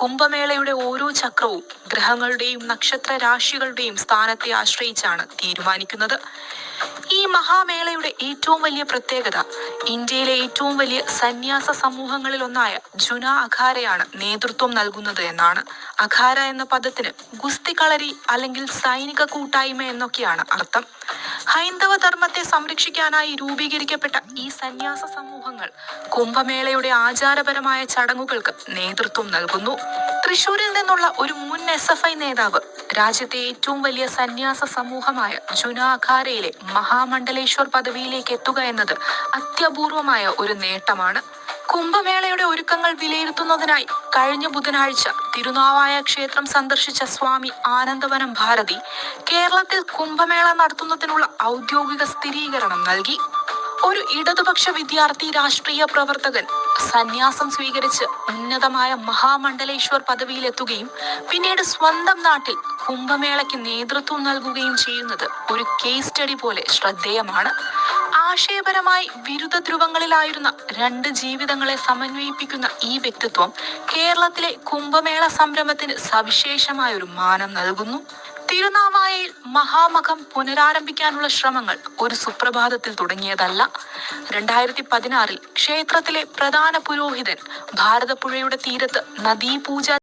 കുംഭമേളയുടെ ഓരോ ചക്രവും ഗ്രഹങ്ങളുടെയും നക്ഷത്ര രാശികളുടെയും സ്ഥാനത്തെ ആശ്രയിച്ചാണ് തീരുമാനിക്കുന്നത്. ഈ മഹാമേളയുടെ ഏറ്റവും വലിയ പ്രത്യേകത ഇന്ത്യയിലെ ഏറ്റവും വലിയ സന്യാസ സമൂഹങ്ങളിൽ ഒന്നായ ജുന അഖാരയാണ് നേതൃത്വം നൽകുന്നത് എന്നാണ്. അഖാര എന്ന പദത്തിന് ഗുസ്തി കളരി അല്ലെങ്കിൽ സൈനിക കൂട്ടായ്മ എന്നൊക്കെയാണ് അർത്ഥം. ഹൈന്ദവ ധർമ്മത്തെ സംരക്ഷിക്കാനായി രൂപീകരിക്കപ്പെട്ട ഈ സന്യാസ സമൂഹങ്ങൾ കുംഭമേളയുടെ ആചാരപരമായ ചടങ്ങുകൾക്ക് നേതൃത്വം നൽകുന്നു. തൃശൂരിൽ നിന്നുള്ള ഒരു മുൻ SFI നേതാവ് രാജ്യത്തെ ഏറ്റവും വലിയ സന്യാസ സമൂഹമായ ജുന അഖാരയിലെ മഹാമണ്ഡലേശ്വർ പദവിയിലേക്ക് എത്തുക എന്നത് അത്യപൂർവമായ ഒരു നേട്ടമാണ്. കുംഭമേളയുടെ ഒരുക്കങ്ങൾ വിലയിരുത്തുന്നതിനായി കഴിഞ്ഞ ബുധനാഴ്ച തിരുനാവായ ക്ഷേത്രം സന്ദർശിച്ച സ്വാമി ആനന്ദവനം ഭാരതി കേരളത്തിൽ കുംഭമേള നടത്തുന്നതിനുള്ള ഔദ്യോഗിക സ്ഥിരീകരണം നൽകി. ഒരു ഇടതുപക്ഷ വിദ്യാർത്ഥി രാഷ്ട്രീയ പ്രവർത്തകൻ സന്യാസം സ്വീകരിച്ച് ഉന്നതമായ മഹാമണ്ഡലേശ്വർ പദവിയിലെത്തുകയും പിന്നീട് സ്വന്തം നാട്ടിൽ കുംഭമേളയ്ക്ക് നേതൃത്വം നൽകുകയും ചെയ്യുന്നത് ഒരു കേസ് സ്റ്റഡി പോലെ ശ്രദ്ധേയമാണ്. ആശയപരമായി വിരുദ്ധ ധ്രുവങ്ങളിലായിരുന്ന രണ്ട് ജീവിതങ്ങളെ സമന്വയിപ്പിക്കുന്ന ഈ വ്യക്തിത്വം കേരളത്തിലെ കുംഭമേള സംരംഭത്തിന് സവിശേഷമായ ഒരു മാനം നൽകുന്നു. തിരുനാവായയിൽ മഹാമഖം പുനരാരംഭിക്കാനുള്ള ശ്രമങ്ങൾ ഒരു സുപ്രഭാതത്തിൽ തുടങ്ങിയതല്ല. 2016 ക്ഷേത്രത്തിലെ പ്രധാന പുരോഹിതൻ ഭാരതപ്പുഴയുടെ തീരത്ത് നദീപൂജ